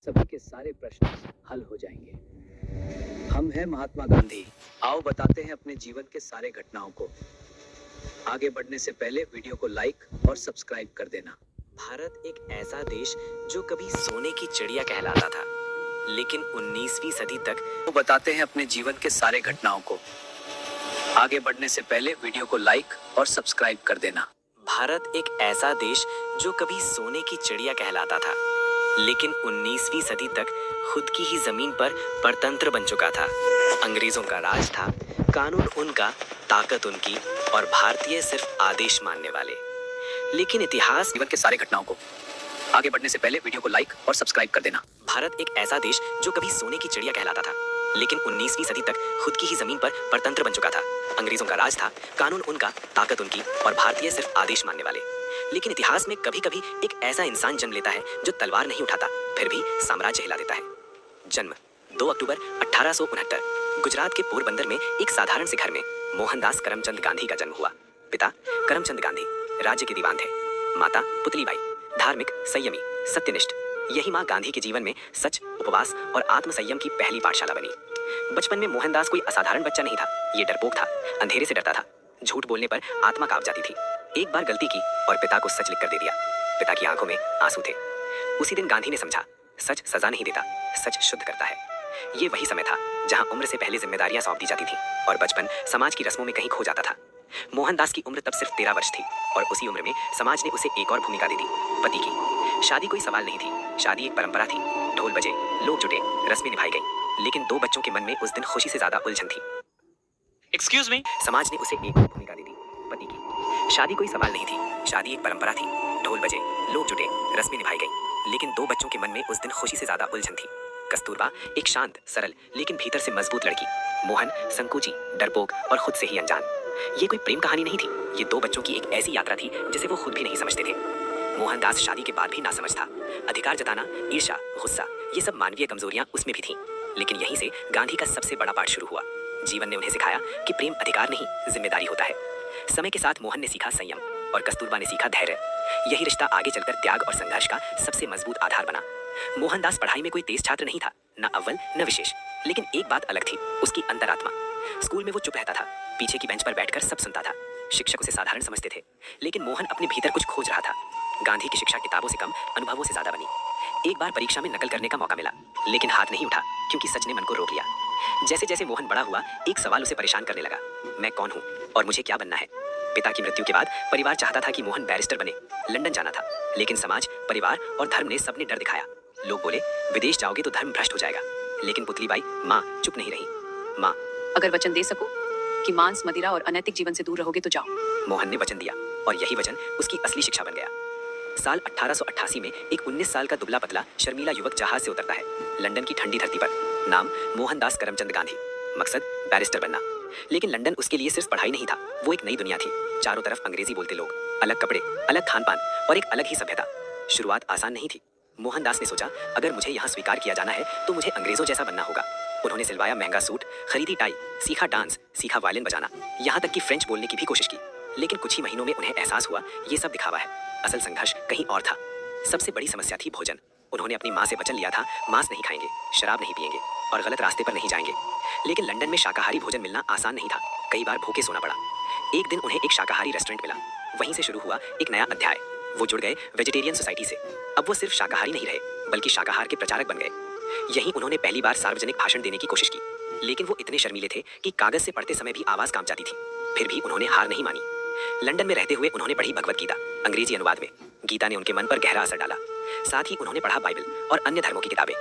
सभी के सारे प्रश्न हल हो जाएंगे। हम हैं महात्मा गांधी। आओ बताते हैं अपने जीवन के सारे घटनाओं को। आगे बढ़ने से पहले वीडियो को लाइक और सब्सक्राइब कर देना। भारत एक ऐसा देश जो कभी सोने की चिड़िया कहलाता था, लेकिन 19वीं सदी तक वो बताते हैं अपने जीवन के सारे घटनाओं को। आगे बढ़ने से पहले वीडियो को लाइक और सब्सक्राइब कर देना। भारत एक ऐसा देश जो कभी सोने की चिड़िया कहलाता था, लेकिन 19वीं सदी तक खुद की ही जमीन पर परतंत्र बन चुका था। अंग्रेजों का राज था, कानून उनका, ताकत उनकी और भारतीय सिर्फ आदेश मानने वाले। लेकिन इतिहास जीवन के सारे घटनाओं को। आगे बढ़ने से पहले वीडियो को लाइक और सब्सक्राइब कर देना। भारत एक ऐसा देश जो कभी सोने की चिड़िया कहलाता था, लेकिन 19वीं सदी तक खुद की ही जमीन पर परतंत्र बन चुका था। अंग्रेजों का राज था, कानून उनका, ताकत उनकी और भारतीय सिर्फ आदेश मानने वाले। लेकिन इतिहास में कभी कभी एक ऐसा इंसान जन्म लेता है जो तलवार नहीं उठाता, फिर भी साम्राज्य हिला देता है। जन्म 2 अक्टूबर 1869 गुजरात के पोरबंदर में एक साधारण से घर में मोहनदास करमचंद गांधी का जन्म हुआ। पिता करमचंद गांधी राज्य के दीवान थे। माता पुतलीबाई धार्मिक, संयमी, सत्यनिष्ठ। यही मां गांधी के जीवन में सच, उपवास और आत्मसंयम की पहली पाठशाला बनी। बचपन में मोहनदास कोई असाधारण बच्चा नहीं था। ये डरपोक था, अंधेरे से डरता था, झूठ बोलने पर आत्मा कांप जाती थी। एक बार गलती की और पिता को सच लिखकर दे दिया। पिता की आंखों में आंसू थे। उसी दिन गांधी ने समझा, सच सजा नहीं देता, सच शुद्ध करता है। ये वही समय था जहां उम्र से पहले जिम्मेदारियां सौंप दी जाती थी और बचपन समाज की रस्मों में कहीं खो जाता था। मोहनदास की उम्र तब सिर्फ 13 वर्ष थी और उसी उम्र में समाज ने उसे एक और भूमिका दी थी, पति की। शादी कोई सवाल नहीं थी, शादी एक परंपरा थी। ढोल बजे, लोग जुटे, रस्में निभाई गई, लेकिन दो बच्चों के मन में उस दिन खुशी से ज्यादा उलझन थी। Excuse me. समाज ने उसे एक और भूमिका दी थी, पति की। शादी कोई सवाल नहीं थी, शादी एक परंपरा थी। ढोल बजे, लोग जुटे, रस्में निभाई गई, लेकिन दो बच्चों के मन में उस दिन खुशी से ज्यादा उलझन थी। कस्तूरबा एक शांत, सरल लेकिन भीतर से मजबूत लड़की। मोहन संकोची, डरपोक और खुद से ही अनजान। ये कोई प्रेम कहानी नहीं थी, ये दो बच्चों की एक ऐसी यात्रा थी जिसे वो खुद भी नहीं समझते थे। मोहनदास शादी के बाद भी ना समझ था। अधिकार जताना, ईर्ष्या, गुस्सा, ये सब मानवीय कमजोरियां उसमें भी थीं। लेकिन यहीं से गांधी का सबसे बड़ा पाठ शुरू हुआ। जीवन ने उन्हें सिखाया कि प्रेम अधिकार नहीं, जिम्मेदारी होता है। समय के साथ मोहन ने सीखा संयम और कस्तूरबा ने सीखा धैर्य। यही रिश्ता आगे चलकर त्याग और संघर्ष का सबसे मजबूत आधार बना। मोहनदास पढ़ाई में कोई तेज छात्र नहीं था, न अव्वल न विशेष, लेकिन एक बात अलग थी, उसकी अंतरात्मा। स्कूल में वो चुप रहता था, पीछे की बेंच पर बैठकर सब सुनता था। शिक्षक उसे साधारण समझते थे, लेकिन मोहन अपने भीतर कुछ खोज रहा था। गांधी की शिक्षा किताबों से कम, अनुभवों से ज्यादा बनी। एक बार परीक्षा में नकल करने का मौका मिला, लेकिन हाथ नहीं उठा क्योंकि सच ने मन को रोक लिया। जैसे जैसे मोहन बड़ा हुआ, एक सवाल उसे परेशान करने लगा, मैं कौन हूँ और मुझे क्या बनना है। पिता की मृत्यु के बाद परिवार चाहता था कि मोहन बैरिस्टर बने, लंदन जाना था, लेकिन समाज, परिवार और धर्म ने सबने डर दिखाया। लोग बोले, विदेश जाओगे तो धर्म भ्रष्ट हो जाएगा। लेकिन पुतलीबाई माँ चुप नहीं रही। माँ, अगर वचन दे सको कि मांस, मदिरा और अनैतिक जीवन से दूर रहोगे तो जाओ। मोहन ने वचन दिया और यही वचन उसकी असली शिक्षा बन गया। साल 1888 में एक 19 साल का दुबला पतला शर्मीला युवक जहाज से उतरता है, लंदन की ठंडी धरती पर। नाम मोहनदास करमचंद गांधी, मकसद बैरिस्टर बनना। लेकिन लंदन उसके लिए सिर्फ पढ़ाई नहीं था, वो एक नई दुनिया थी। चारों तरफ अंग्रेजी बोलते लोग, अलग कपड़े, अलग खान पान और एक अलग ही सभ्यता। शुरुआत आसान नहीं थी। मोहनदास ने सोचा, अगर मुझे यहाँ स्वीकार किया जाना है तो मुझे अंग्रेजों जैसा बनना होगा। उन्होंने सिलवाया महंगा सूट, खरीदी टाई, सीखा डांस, सीखा वायलिन बजाना, यहाँ तक कि फ्रेंच बोलने की भी कोशिश की। लेकिन कुछ ही महीनों में उन्हें एहसास हुआ, ये सब दिखावा है, असल संघर्ष कहीं और था। सबसे बड़ी समस्या थी भोजन। उन्होंने अपनी माँ से वचन लिया था, मांस नहीं खाएंगे, शराब नहीं पिएंगे और गलत रास्ते पर नहीं जाएंगे। लेकिन लंदन में शाकाहारी भोजन मिलना आसान नहीं था, कई बार भूखे सोना पड़ा। एक दिन उन्हें एक शाकाहारी रेस्टोरेंट मिला, वहीं से शुरू हुआ एक नया अध्याय। वो जुड़ गए वेजिटेरियन सोसाइटी से। अब वो सिर्फ शाकाहारी नहीं रहे, बल्कि शाकाहार के प्रचारक बन गए। यहीं उन्होंने पहली बार सार्वजनिक भाषण देने की कोशिश की, लेकिन वो इतने शर्मीले थे कि कागज से पढ़ते समय भी आवाज कांप जाती थी। फिर भी उन्होंने हार नहीं मानी। लंदन में रहते हुए उन्होंने पढ़ी भगवत गीता, अंग्रेजी अनुवाद में। गीता ने उनके मन पर गहरा असर डाला। साथ ही उन्होंने पढ़ा बाइबल और अन्य धर्मों की किताबें।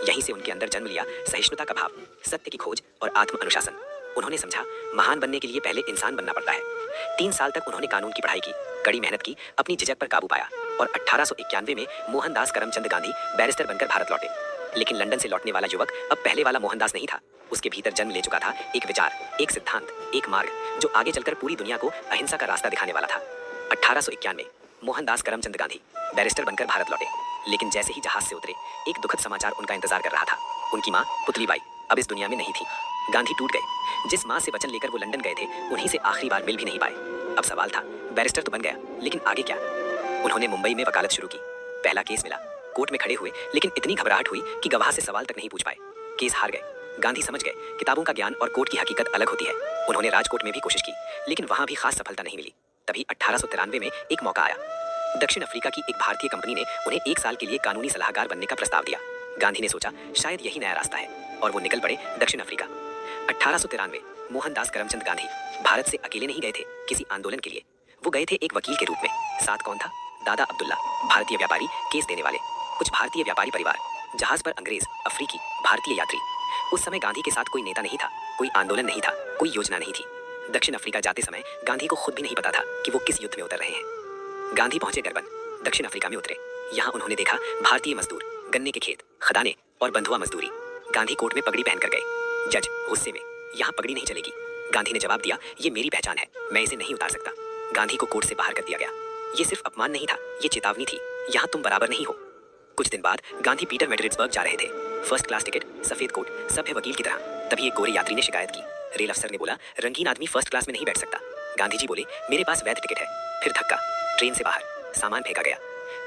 यहीं से उनके अंदर जन्म लिया सहिष्णुता का भाव, सत्य की खोज और आत्म अनुशासन। उन्होंने समझा, महान बनने के लिए पहले इंसान बनना पड़ता है। 3 साल तक उन्होंने कानून की पढ़ाई की, कड़ी मेहनत की, अपनी झिझक पर काबू पाया और 1891 में मोहनदास करमचंद गांधी बैरिस्टर बनकर भारत लौटे। लेकिन लंदन से लौटने वाला युवक अब पहले वाला मोहनदास नहीं था। उसके भीतर जन्म ले चुका था एक विचार, एक सिद्धांत, एक मार्ग जो आगे चलकर पूरी दुनिया को अहिंसा का रास्ता दिखाने वाला था। 1891 मोहनदास करमचंद गांधी बैरिस्टर बनकर भारत लौटे। लेकिन जैसे ही जहाज से उतरे, एक दुखद समाचार उनका इंतजार कर रहा था। उनकी माँ पुतलीबाई अब इस दुनिया में नहीं थी। गांधी टूट गए। जिस माँ से वचन लेकर वो लंदन गए थे, उन्हीं से आखिरी बार मिल भी नहीं पाए। अब सवाल था, बैरिस्टर तो बन गया, लेकिन आगे क्या। उन्होंने मुंबई में वकालत शुरू की। पहला केस मिला, कोर्ट में खड़े हुए, लेकिन इतनी घबराहट हुई कि गवाह से सवाल तक नहीं पूछ पाए। केस हार गए। गांधी समझ गए किताबों का ज्ञान और कोर्ट की हकीकत अलग होती है। उन्होंने राजकोट में भी कोशिश की, लेकिन वहां भी खास सफलता नहीं मिली। तभी 1893 में एक मौका आया। दक्षिण अफ्रीका की एक भारतीय कंपनी ने उन्हें 1 साल के लिए कानूनी सलाहकार बनने का प्रस्ताव दिया। गांधी ने सोचा शायद यही नया रास्ता है, और वो निकल पड़े दक्षिण अफ्रीका। 1893 मोहनदास करमचंद गांधी भारत से अकेले नहीं गए थे किसी आंदोलन के लिए। वो गए थे एक वकील के रूप में। साथ कौन था? दादा अब्दुल्ला, भारतीय व्यापारी, केस देने वाले, कुछ भारतीय व्यापारी परिवार, जहाज पर अंग्रेज, अफ्रीकी, भारतीय यात्री। उस समय गांधी के साथ कोई नेता नहीं था, कोई आंदोलन नहीं था, कोई योजना नहीं थी। दक्षिण अफ्रीका जाते समय गांधी को खुद भी नहीं पता था कि वो किस युद्ध में उतर रहे हैं। गांधी पहुंचे डरबन, दक्षिण अफ्रीका में उतरे। यहाँ उन्होंने देखा भारतीय मजदूर, गन्ने के खेत, खदानें और बंधुआ मजदूरी। गांधी कोर्ट में पगड़ी पहनकर गए। जज गुस्से में, यहाँ पगड़ी नहीं चलेगी। गांधी ने जवाब दिया, ये मेरी पहचान है, मैं इसे नहीं उतार सकता। गांधी को कोर्ट से बाहर कर दिया गया। ये सिर्फ अपमान नहीं था, ये चेतावनी थी, यहाँ तुम बराबर नहीं हो। कुछ दिन बाद गांधी पीटर मेडरिट्सबर्ग जा रहे थे। फर्स्ट क्लास टिकट, सफेद कोट, सभ्य वकील की तरह। तभी एक गोरे यात्री ने शिकायत की। रेल अफसर ने बोला, रंगीन आदमी फर्स्ट क्लास में नहीं बैठ सकता। गांधी जी बोले, मेरे पास वैध टिकट है। फिर धक्का, ट्रेन से बाहर, सामान फेंका गया।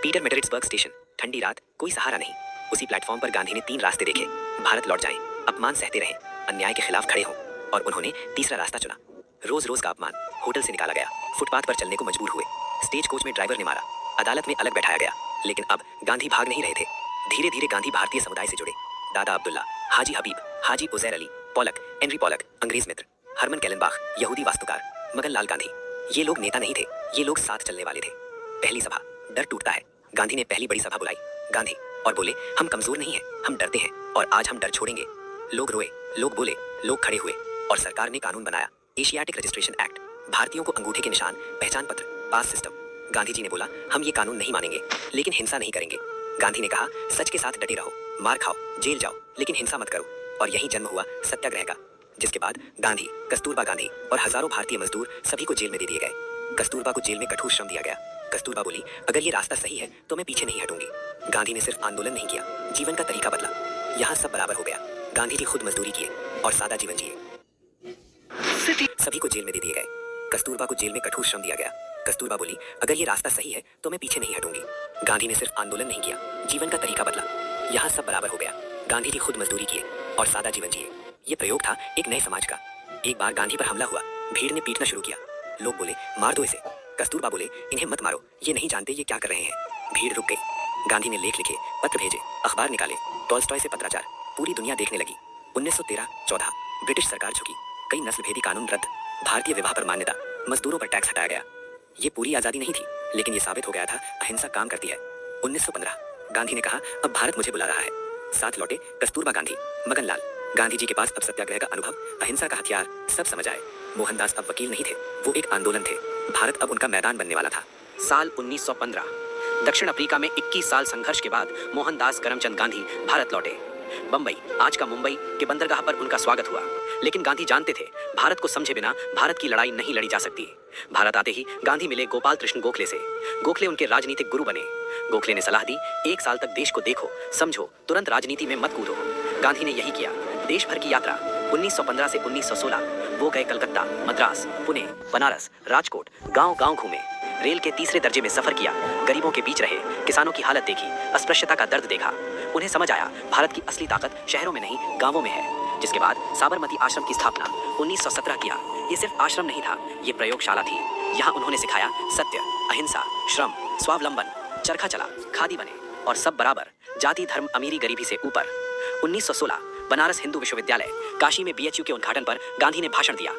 पीटर मेडरिट्सबर्ग स्टेशन, ठंडी रात, कोई सहारा नहीं। उसी प्लेटफॉर्म पर गांधी ने 3 रास्ते देखे। भारत लौट जाएं, अपमान सहते रहें, अन्याय के खिलाफ खड़े हों, और उन्होंने तीसरा रास्ता चुना। रोज रोज का अपमान, होटल से निकाला गया, फुटपाथ पर चलने को मजबूर हुए, स्टेज कोच में ड्राइवर ने मारा, अदालत में अलग बैठाया गया। लेकिन अब गांधी भाग नहीं रहे थे। धीरे धीरे गांधी भारतीय समुदाय से जुड़े। Dada Abdulla, Haji Habib, Haji Uzair Ali, Polak, Henry Polak, अंग्रेज मित्र, हरमन कैलेनबाख, यहूदी वास्तुकार, मगन लाल गांधी। ये लोग नेता नहीं थे, ये लोग साथ चलने वाले थे। पहली सभा, डर टूटता है। गांधी ने पहली बड़ी सभा बुलाई। गांधी और बोले, हम कमजोर नहीं हैं, हम डरते हैं, और आज हम डर छोड़ेंगे। लोग रोए, लोग बोले, लोग खड़े हुए, और सरकार ने कानून बनाया, एशियाटिक रजिस्ट्रेशन एक्ट। भारतीयों को अंगूठे के निशान, पहचान पत्र, पास सिस्टम। गांधी जी ने बोला, हम ये कानून नहीं मानेंगे, लेकिन हिंसा नहीं करेंगे। गांधी ने कहा, सच के साथ डटे रहो, मार खाओ, जेल जाओ, लेकिन हिंसा मत करो। और यही जन्म हुआ सत्याग्रह का, जिसके बाद गांधी, कस्तूरबा गांधी और हजारों भारतीय मजदूर सभी को जेल में दे दिए गए। कस्तूरबा को जेल में कठोर श्रम दिया गया। कस्तूरबा बोली, अगर ये रास्ता सही है तो मैं पीछे नहीं हटूंगी। गांधी ने सिर्फ आंदोलन नहीं किया, जीवन का तरीका बदला। यहाँ सब बराबर हो गया। गांधी जी खुद मजदूरी किए और सादा जीवन जिए। सभी को जेल में दे दिए गए। कस्तूरबा को जेल में कठोर श्रम दिया गया। कस्तूरबा बोली, अगर ये रास्ता सही है तो मैं पीछे नहीं हटूंगी। गांधी ने सिर्फ आंदोलन नहीं किया, जीवन का तरीका बदला। यहाँ सब बराबर हो गया। गांधी जी खुद मजदूरी किए और सादा जीवन जिए। ये प्रयोग था एक नए समाज का। एक बार गांधी पर हमला हुआ, भीड़ ने पीटना शुरू किया। लोग बोले, मार दो इसे। कस्तूरबा बोले, इन्हें मत मारो, ये नहीं जानते ये क्या कर रहे हैं। भीड़ रुक गई। गांधी ने लेख लिखे, पत्र भेजे, अखबार निकाले, टॉल्स्टॉय से पत्राचार। पूरी दुनिया देखने लगी। 1913-14 ब्रिटिश सरकार झुकी। कई नस्ल भेदी कानून रद्द, भारतीय विवाह पर मान्यता, मजदूरों पर टैक्स हटाया गया। ये पूरी आजादी नहीं थी, लेकिन ये साबित हो गया था अहिंसा काम करती है। 1915 गांधी ने कहा, अब भारत मुझे बुला रहा है। साथ लौटे कस्तूरबा गांधी, मगन लाल। गांधी जी के पास अब सत्याग्रह का अनुभव, अहिंसा का हथियार, सब समझ आए। मोहनदास अब वकील नहीं थे, वो एक आंदोलन थे। भारत अब उनका मैदान बनने वाला था। साल 1915, दक्षिण अफ्रीका में 21 साल संघर्ष के बाद मोहनदास करमचंद गांधी भारत लौटे। बंबई, आज का मुंबई के बंदरगाह पर उनका स्वागत हुआ। लेकिन गांधी जानते थे, भारत को समझे बिना भारत की लड़ाई नहीं लड़ी जा सकती। भारत आते ही गांधी मिले गोपाल कृष्ण गोखले से। गोखले उनके राजनीतिक गुरु बने। गोखले ने सलाह दी, 1 साल तक देश को देखो, समझो, तुरंत राजनीति में मत कूदो। गांधी ने यही किया। देश भर की यात्रा 1915 से 1916 वो गए कलकत्ता, मद्रास, पुणे, बनारस, राजकोट, गांव-गांव घूमे। रेल के तीसरे दर्जे में सफर किया, गरीबों के बीच रहे, किसानों की हालत देखी, अस्पृश्यता का दर्द देखा। उन्हें समझ आया, भारत की असली ताकत शहरों में नहीं, गांवों में है। जिसके बाद साबरमती आश्रम की स्थापना 1917 किया। ये सिर्फ आश्रम नहीं था, ये प्रयोगशाला थी। यहाँ उन्होंने सिखाया सत्य, अहिंसा, श्रम, स्वावलंबन। चरखा चला, खादी बने, और सब बराबर, जाति धर्म अमीरी गरीबी से ऊपर। 1916 बनारस हिंदू विश्वविद्यालय, काशी में BHU के उद्घाटन पर गांधी ने भाषण दिया।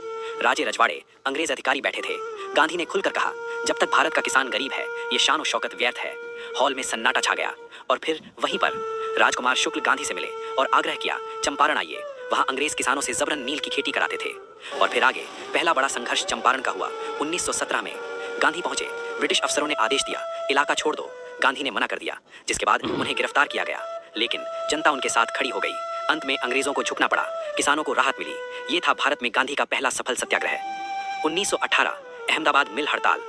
राजे रजवाड़े, अंग्रेज अधिकारी बैठे थे। गांधी ने खुलकर कहा, जब तक भारत का किसान गरीब है, ये शान और शौकत व्यर्थ है। हॉल में सन्नाटा छा गया। और फिर वहीं पर राजकुमार शुक्ल गांधी से मिले और आग्रह किया, चंपारण आइए। वहां अंग्रेज किसानों से जबरन नील की खेती कराते थे। और फिर आगे पहला बड़ा संघर्ष चंपारण का हुआ 1917 में। गांधी पहुंचे, ब्रिटिश अफसरों ने आदेश दिया, इलाका छोड़ दो। गांधी ने मना कर दिया, जिसके बाद उन्हें गिरफ्तार किया गया। लेकिन जनता उनके साथ खड़ी हो गई। अंत में अंग्रेजों को झुकना पड़ा, किसानों को राहत मिली। ये था भारत में गांधी का पहला सफल सत्याग्रह। 1918 अहमदाबाद मिल हड़ताल।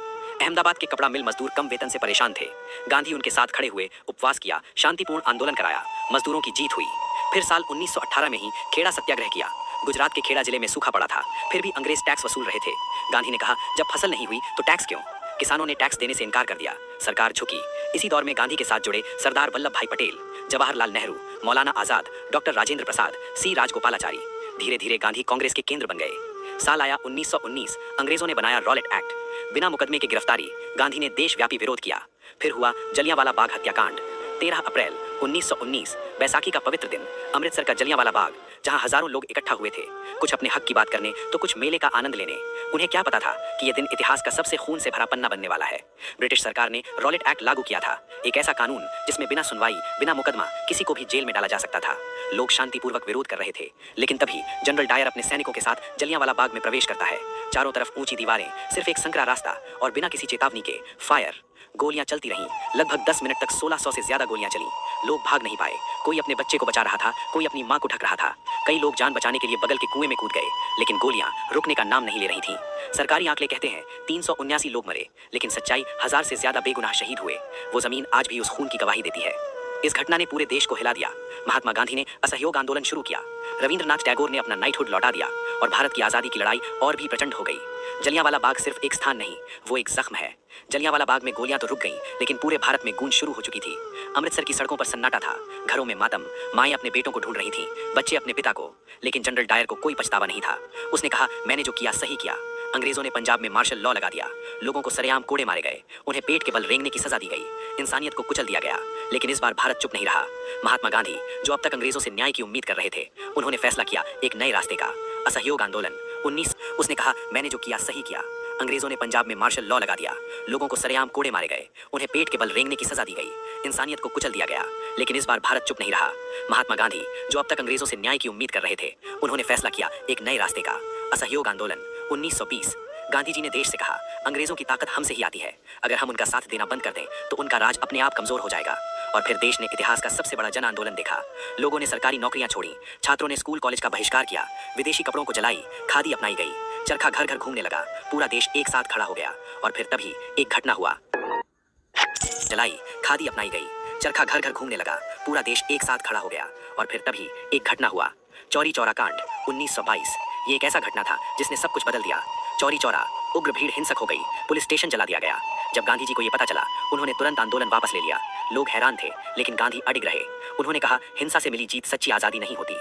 अहमदाबाद के कपड़ा मिल मजदूर कम वेतन से परेशान थे। गांधी उनके साथ खड़े हुए, उपवास किया, शांतिपूर्ण आंदोलन कराया, मजदूरों की जीत हुई। फिर साल 1918 में ही खेड़ा सत्याग्रह किया। गुजरात के खेड़ा जिले में सूखा पड़ा था, फिर भी अंग्रेज टैक्स वसूल रहे थे। गांधी ने कहा, जब फसल नहीं हुई तो टैक्स क्यों? किसानों ने टैक्स देने से इनकार कर दिया, सरकार झुकी। इसी दौर में गांधी के साथ जुड़े सरदार वल्लभ भाई पटेल, जवाहरलाल नेहरू, मौलाना आजाद, डॉक्टर राजेंद्र प्रसाद, सी राजगोपालाचारी। धीरे धीरे गांधी कांग्रेस के केंद्र बन गए। साल आया 1919, अंग्रेजों ने बनाया रॉलेट एक्ट। बिना मुकदमे की गिरफ्तारी, गांधी ने देशव्यापी विरोध किया। फिर हुआ जलियांवाला बाग हत्याकांड। 13 अप्रैल 1919, बैसाखी का पवित्र दिन, अमृतसर का जलियांवाला बाग, जहां हजारों लोग इकट्ठा हुए थे, कुछ अपने हक की बात करने तो कुछ मेले का आनंद लेने। उन्हें क्या पता था कि यह दिन इतिहास का सबसे खून से भरा पन्ना बनने वाला है। ब्रिटिश सरकार ने रॉलेट एक्ट लागू किया था, एक ऐसा कानून जिसमें बिना सुनवाई, बिना मुकदमा किसी को भी जेल में डाला जा सकता था। लोग शांतिपूर्वक विरोध कर रहे थे, लेकिन तभी जनरल डायर अपने सैनिकों के साथ जलियांवाला बाग में प्रवेश करता है। चारों तरफ ऊंची दीवारें, सिर्फ एक संकरा रास्ता और बिना किसी चेतावनी के फायर। गोलियां चलती रहीं। लगभग 10 मिनट तक 1600 से ज्यादा गोलियां चलीं। लोग भाग नहीं पाए। कोई अपने बच्चे को बचा रहा था, कोई अपनी मां को ढक रहा था। कई लोग जान बचाने के लिए बगल के कुएं में कूद गए, लेकिन गोलियां रुकने का नाम नहीं ले रही थीं। सरकारी आंकड़े कहते हैं 379 लोग मरे, लेकिन सच्चाई 1000 से ज्यादा बेगुनाह शहीद हुए। वो जमीन आज भी उस खून की गवाही देती है। इस घटना ने पूरे देश को हिला दिया। महात्मा गांधी ने असहयोग आंदोलन शुरू किया। रविंद्रनाथ टैगोर ने अपना नाइटहुड लौटा दिया और भारत की आजादी की लड़ाई और भी प्रचंड हो गई। जलियांवाला बाग सिर्फ एक स्थान नहीं, वो एक जख्म है। जलियांवाला बाग में गोलियां तो रुक गईं, लेकिन पूरे भारत में गूंज शुरू हो चुकी थी। अमृतसर की सड़कों पर सन्नाटा था। घरों में मातम, माएं अपने बेटों को ढूंढ रही थीं, बच्चे अपने पिता को। लेकिन जनरल डायर को कोई पछतावा नहीं था। उसने कहा, मैंने जो किया सही किया। अंग्रेजों ने पंजाब में मार्शल लॉ लगा दिया। लोगों को सरेआम कोड़े मारे गए, उन्हें पेट के बल रेंगने की सजा दी गई, इंसानियत को कुचल दिया गया। लेकिन इस बार भारत चुप नहीं रहा। महात्मा गांधी, जो अब तक अंग्रेजों से न्याय की उम्मीद कर रहे थे, उन्होंने फैसला किया एक नए रास्ते का। असहयोग आंदोलन 19। उसने कहा, मैंने जो किया सही किया। अंग्रेजों ने पंजाब में मार्शल लॉ लगा दिया। लोगों को सरेआम कोड़े मारे गए, उन्हें पेट के बल रेंगने की सजा दी गई, इंसानियत को कुचल दिया गया। लेकिन इस बार भारत चुप नहीं रहा। महात्मा गांधी, जो अब तक अंग्रेजों से न्याय की उम्मीद कर रहे थे, उन्होंने फैसला किया एक नए रास्ते का। असहयोग आंदोलन 1920। गांधी जी ने देश से कहा, अंग्रेजों की ताकत हमसे ही आती है। अगर हम उनका साथ देना बंद कर दें तो उनका राज अपने आप कमजोर हो जाएगा। और फिर देश ने इतिहास का सबसे बड़ा जन आंदोलन देखा। लोगों ने सरकारी नौकरियां छोड़ी, छात्रों ने स्कूल कॉलेज का बहिष्कार किया, विदेशी कपड़ों को जलाई, खादी अपनाई गई, चरखा घर घर घूमने लगा। पूरा देश एक साथ खड़ा हो गया। और फिर तभी एक घटना हुआ। जलाई, खादी अपनाई गई, चरखा घर घर घूमने लगा। पूरा देश एक साथ खड़ा हो गया। और फिर तभी एक घटना हुआ। चौरी चौरा कांड 1922। ये एक ऐसा घटना था जिसने सब कुछ बदल दिया। चौरी चौरा, उग्र भीड़ हिंसक हो गई, पुलिस स्टेशन जला दिया गया। जब गांधी जी को यह पता चला, उन्होंने तुरंत आंदोलन वापस ले लिया। लोग हैरान थे, लेकिन गांधी अडिग रहे। उन्होंने कहा, हिंसा से मिली जीत सच्ची आजादी नहीं होती।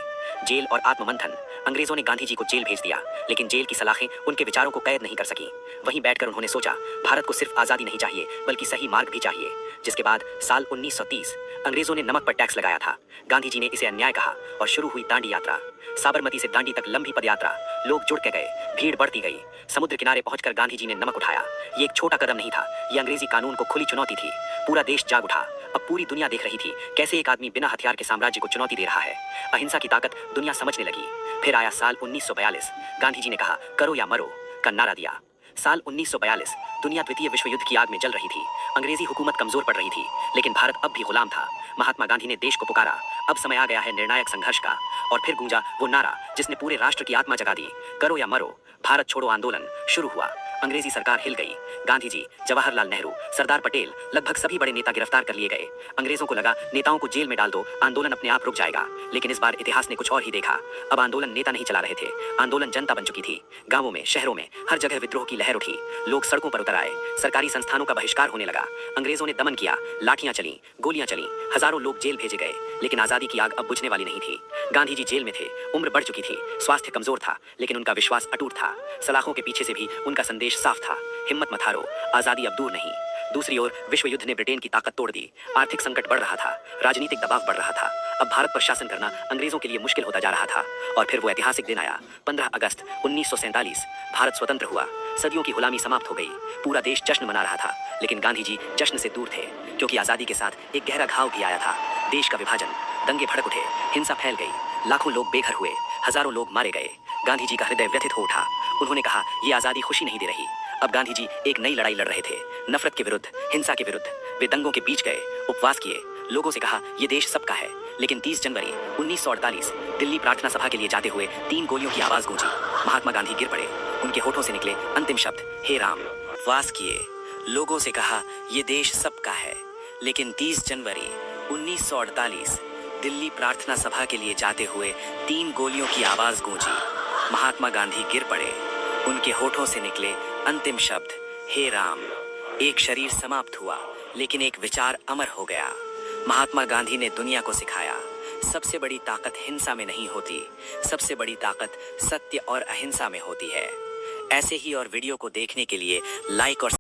जेल और आत्ममंथन। अंग्रेजों ने गांधी जी को जेल भेज दिया, लेकिन जेल की सलाखें उनके विचारों को कैद नहीं कर सकी। वहीं बैठकर उन्होंने सोचा, भारत को सिर्फ आजादी नहीं चाहिए, बल्कि सही मार्ग भी चाहिए। जिसके बाद साल 1930 अंग्रेजों ने नमक पर टैक्स लगाया था। गांधी जी ने इसे अन्याय कहा और शुरू हुई दांडी यात्रा। साबरमती से दांडी तक लंबी पदयात्रा। लोग जुड़ के गए, भीड़ बढ़ती गई। समुद्र किनारे पहुंचकर गांधी जी ने नमक उठाया। ये एक छोटा कदम नहीं था, ये अंग्रेजी कानून को खुली चुनौती थी। पूरा देश जाग उठा। अब पूरी दुनिया देख रही थी कैसे एक आदमी बिना हथियार के साम्राज्य को चुनौती दे रहा है। अहिंसा की ताकत दुनिया समझने लगी। फिर आया साल 1942। गांधी जी ने कहा, करो या मरो का नारा दिया। साल 1942 दुनिया द्वितीय विश्व युद्ध की आग में जल रही थी। अंग्रेजी हुकूमत कमजोर पड़ रही थी, लेकिन भारत अब भी गुलाम था। महात्मा गांधी ने देश को पुकारा, अब समय आ गया है निर्णायक संघर्ष का। और फिर गूंजा वो नारा जिसने पूरे राष्ट्र की आत्मा जगा दी, करो या मरो। भारत छोड़ो आंदोलन शुरू हुआ। अंग्रेजी सरकार हिल गई। गांधी जी, जवाहरलाल नेहरू, सरदार पटेल, लगभग सभी बड़े नेता गिरफ्तार कर लिए गए। अंग्रेजों को लगा नेताओं को जेल में डाल दो, आंदोलन अपने आप रुक जाएगा। लेकिन इस बार इतिहास ने कुछ और ही देखा। अब आंदोलन नेता नहीं चला रहे थे, आंदोलन जनता बन चुकी थी। गांवों में, शहरों में, हर जगह विद्रोह की लहर उठी। लोग सड़कों पर उतर आए। सरकारी संस्थानों का बहिष्कार होने लगा। अंग्रेजों ने दमन किया, लाठियां चली, गोलियां चली, हजारों लोग जेल भेजे गए। लेकिन आजादी की आग अब बुझने वाली नहीं थी। गांधी जी जेल में थे, उम्र बढ़ चुकी थी, स्वास्थ्य कमजोर था, लेकिन उनका विश्वास अटूट था। सलाखों के पीछे से भी उनका संदेश साफ था, हिम्मत मत हारो, आजादी अब दूर नहीं। दूसरी ओर विश्व युद्ध ने ब्रिटेन की ताकत तोड़ दी। आर्थिक संकट बढ़ रहा था, राजनीतिक दबाव बढ़ रहा था। अब भारत पर शासन करना अंग्रेजों के लिए मुश्किल होता जा रहा था। और फिर वो ऐतिहासिक दिन आया, 15 अगस्त 1947। भारत स्वतंत्र हुआ। सदियों की गुलामी समाप्त हो गई। पूरा देश जश्न मना रहा था, लेकिन गांधी जी जश्न से दूर थे, क्योंकि आजादी के साथ एक गहरा घाव भी आया था। देश का विभाजन, दंगे भड़क उठे, हिंसा फैल गई, लाखों लोग बेघर हुए, हजारों लोग मारे गए। गांधी जी का हृदय व्यथित हो उठा। उन्होंने कहा, ये आजादी खुशी नहीं दे रही। अब गांधी जी एक नई लड़ाई लड़ रहे थे, नफरत के विरुद्ध, हिंसा के विरुद्ध। वे दंगों के बीच गए, उपवास किए, लोगों से कहा, ये देश सबका है। लेकिन 30 जनवरी 1948 दिल्ली प्रार्थना सभा के लिए जाते हुए 3 गोलियों की आवाज गूंजी। महात्मा गांधी गिर पड़े। उनके होठों से निकले अंतिम शब्द, हे राम। उपवास किए, लोगों से कहा, ये देश सबका है। लेकिन 30 जनवरी 1948 दिल्ली प्रार्थना सभा के लिए जाते हुए 3 गोलियों की आवाज गूंजी। महात्मा गांधी गिर पड़े। उनके होठों से निकले अंतिम शब्द, हे राम। एक शरीर समाप्त हुआ, लेकिन एक विचार अमर हो गया। महात्मा गांधी ने दुनिया को सिखाया, सबसे बड़ी ताकत हिंसा में नहीं होती, सबसे बड़ी ताकत सत्य और अहिंसा में होती है। ऐसे ही और वीडियो को देखने के लिए लाइक और